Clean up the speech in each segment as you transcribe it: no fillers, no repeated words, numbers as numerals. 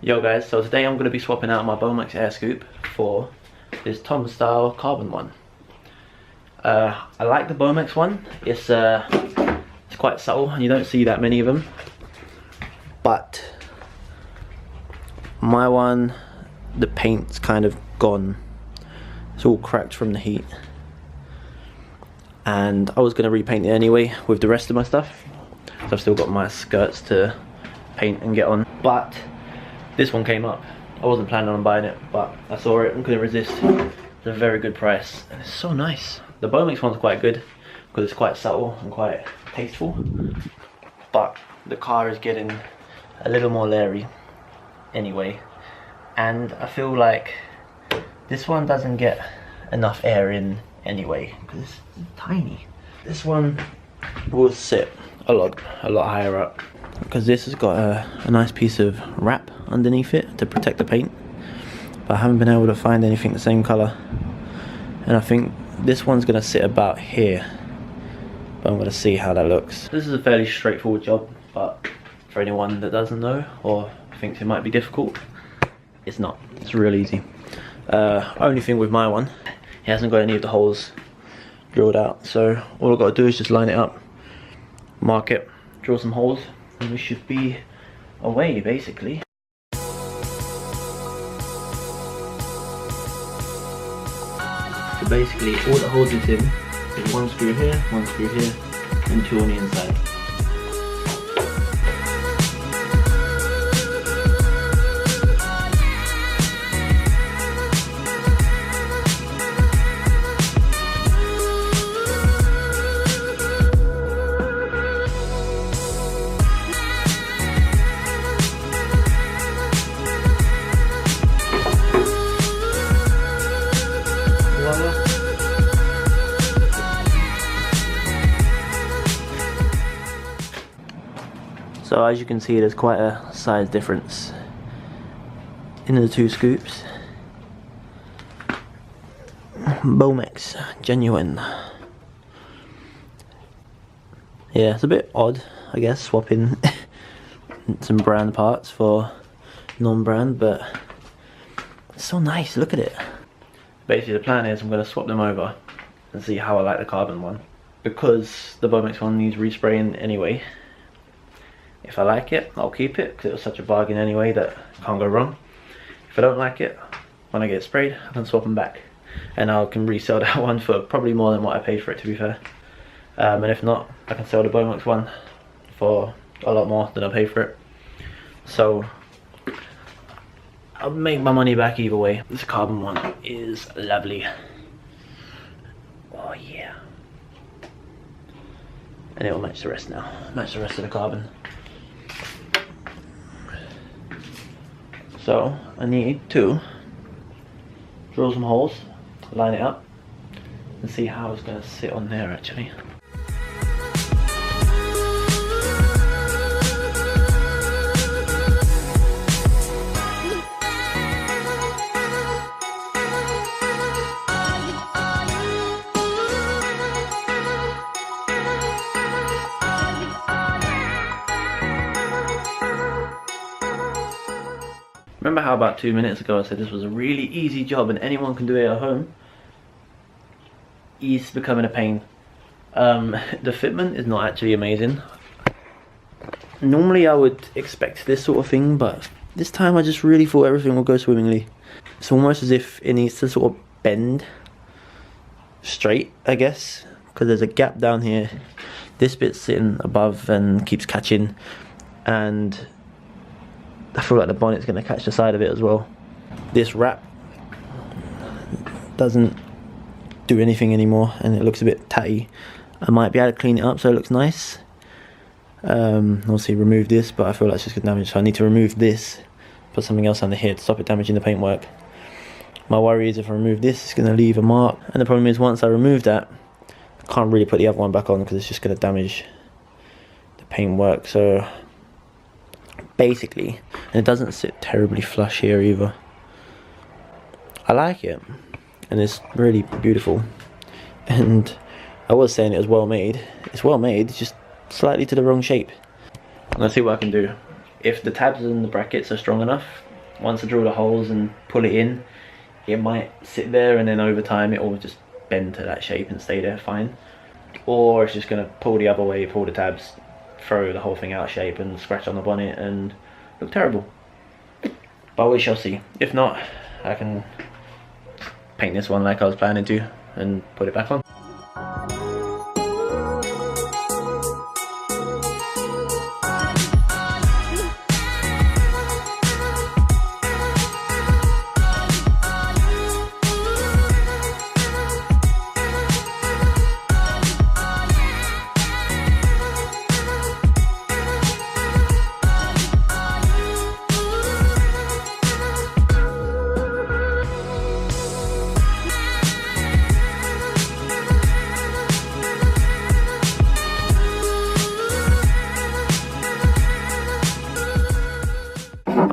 Yo guys, so today I'm going to be swapping out my Bomex air scoop for this Tom style carbon one. I like the Bomex one. It's quite subtle and you don't see that many of them. But my one, the paint's kind of gone. It's all cracked from the heat. And I was going to repaint it anyway with the rest of my stuff. So I've still got my skirts to paint and get on. But this one came up. I wasn't planning on buying it, but I saw it and couldn't resist. It's a very good price and it's so nice. The Bomex one's quite good because it's quite subtle and quite tasteful. But the car is getting a little more leery anyway. And I feel like this one doesn't get enough air in anyway because it's tiny. This one will sit a lot higher up because this has got a nice piece of wrap underneath it to protect the paint, but I haven't been able to find anything the same color, and I think this one's gonna sit about here, but I'm gonna see how that looks. This is a fairly straightforward job, but for anyone that doesn't know or thinks it might be difficult, it's not. It's real easy. Only thing with my one, it hasn't got any of the holes drilled out, so all I've got to do is just line it up, mark it, drill some holes, and we should be away basically. So basically all that holds this in is one screw here, and two on the inside. So as you can see, there's quite a size difference in the two scoops. Bomex, genuine. Yeah, it's a bit odd, I guess, swapping some brand parts for non-brand, but it's so nice, look at it. Basically the plan is I'm going to swap them over and see how I like the carbon one. Because the Bomex one needs respraying anyway. If I like it, I'll keep it because it was such a bargain anyway that can't go wrong. If I don't like it, when I get sprayed, I can swap them back. And I can resell that one for probably more than what I paid for it, to be fair. And if not, I can sell the Bomex one for a lot more than I paid for it. So I'll make my money back either way. This carbon one is lovely. Oh yeah. And it will match the rest now. Match the rest of the carbon. So I need to drill some holes, line it up, and see how it's going to sit on there actually. Remember how about 2 minutes ago I said this was a really easy job and anyone can do it at home? It's becoming a pain. The fitment is not actually amazing. Normally I would expect this sort of thing, but this time I just really thought everything would go swimmingly. It's almost as if it needs to sort of bend straight, I guess, because there's a gap down here. This bit's sitting above and keeps catching, and I feel like the bonnet's going to catch the side of it as well. This wrap doesn't do anything anymore and it looks a bit tatty. I might be able to clean it up so it looks nice. Obviously remove this, but I feel like it's just going to damage, so I need to remove this, put something else under here to stop it damaging the paintwork. My worry is if I remove this, it's going to leave a mark, and the problem is once I remove that, I can't really put the other one back on because it's just going to damage the paintwork. So basically, and it doesn't sit terribly flush here either. I like it and it's really beautiful, and I was saying it was well made. It's well made, it's just slightly to the wrong shape. I'm gonna see what I can do. If the tabs and the brackets are strong enough, once I drill the holes and pull it in, it might sit there, and then over time it will just bend to that shape and stay there fine. Or it's just gonna pull the other way, pull the tabs, throw the whole thing out of shape and scratch on the bonnet and look terrible. But we shall see. If not, I can paint this one like I was planning to and put it back on.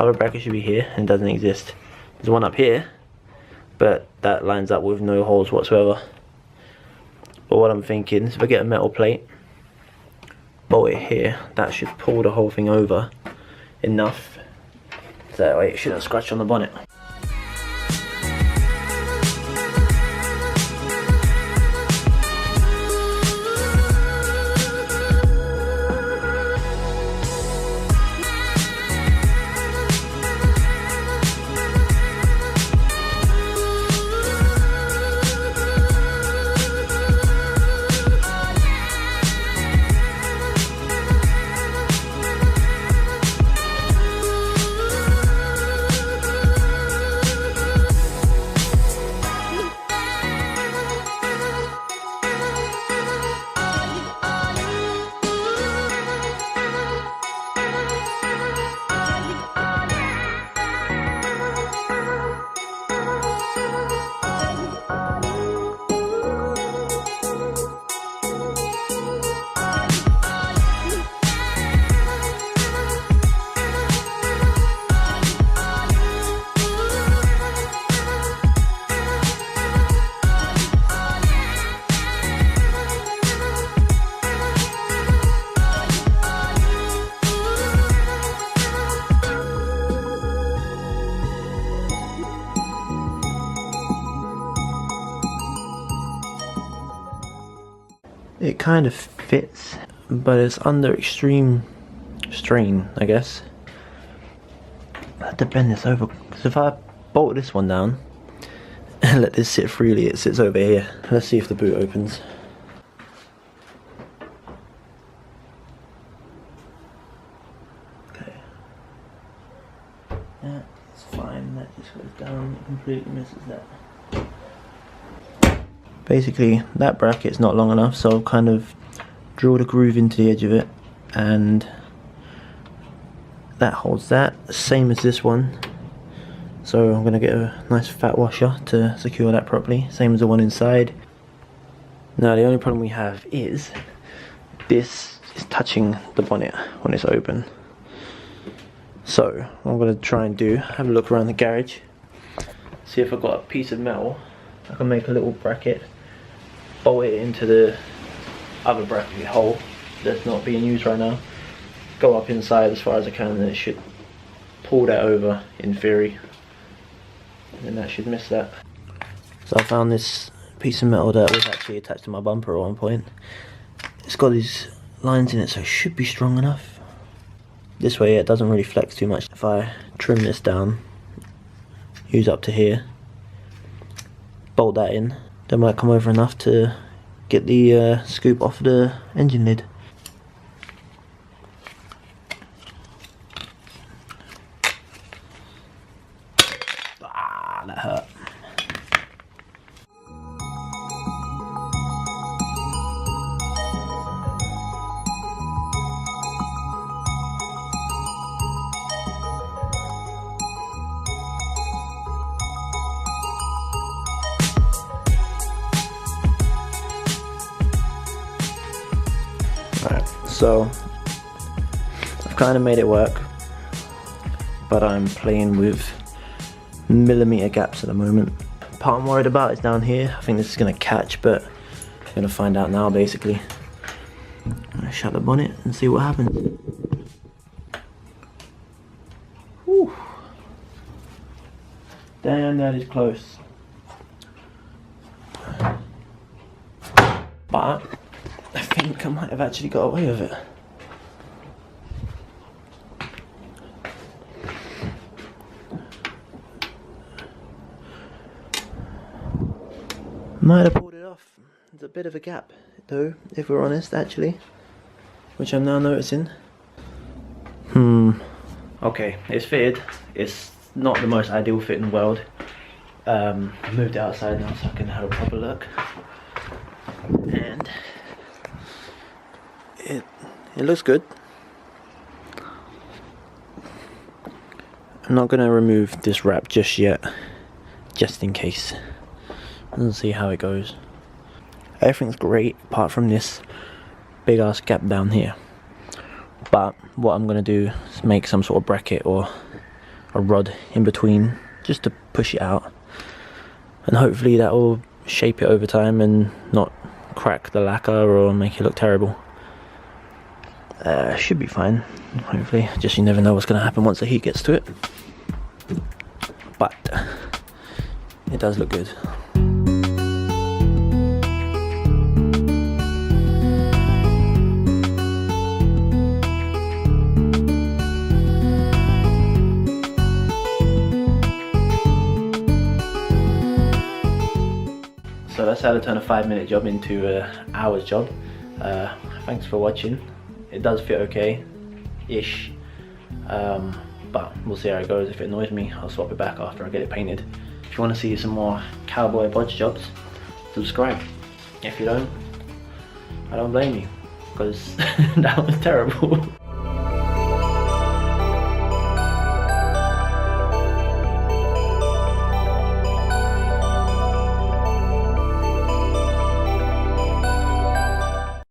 Other bracket should be here and doesn't exist. There's one up here, but that lines up with no holes whatsoever. But what I'm thinking is if I get a metal plate, bolt it here, that should pull the whole thing over enough so that way it shouldn't scratch on the bonnet. It kind of fits, but it's under extreme strain, I guess. I have to bend this over, because if I bolt this one down and let this sit freely, it sits over here. Let's see if the boot opens. Okay. Yeah, it's fine, that just goes down, it completely misses that. Basically, that bracket's not long enough, so I'll kind of drill a groove into the edge of it, and that holds that, same as this one. So I'm going to get a nice fat washer to secure that properly, same as the one inside. Now the only problem we have is this is touching the bonnet when it's open. So what I'm going to try and do, have a look around the garage, see if I've got a piece of metal. I can make a little bracket, bolt it into the other bracket hole that's not being used right now, go up inside as far as I can, and it should pull that over in theory, and then that should miss that. So I found this piece of metal that was actually attached to my bumper at one point. It's got these lines in it, so it should be strong enough. This way it doesn't really flex too much. If I trim this down, use up to here, bolt that in, that might come over enough to get the scoop off the engine lid. Ah, that hurt. Alright, so I've kind of made it work, but I'm playing with millimeter gaps at the moment. The part I'm worried about is down here. I think this is going to catch, but Gonna find out now basically. Gonna shut the bonnet and see what happens. Whew. Damn, that is close. But I think I might have actually got away with it. Might have pulled it off. There's a bit of a gap though, if we're honest, actually, which I'm now noticing. Okay, it's fitted. It's not the most ideal fit in the world. I moved it outside now so I can have a proper look. And it looks good. I'm not gonna remove this wrap just yet, just in case. Let's see how it goes. Everything's great apart from this big ass gap down here. But what I'm gonna do is make some sort of bracket or a rod in between just to push it out, and hopefully that will shape it over time and not crack the lacquer or make it look terrible. Should be fine, hopefully. Just you never know what's gonna happen once the heat gets to it. But it does look good. So that's how to turn a 5-minute job into an hour's job. Thanks for watching. It does fit okay-ish, but we'll see how it goes. If it annoys me, I'll swap it back after I get it painted. If you want to see some more cowboy bodge jobs, subscribe. If you don't, I don't blame you, because that was terrible.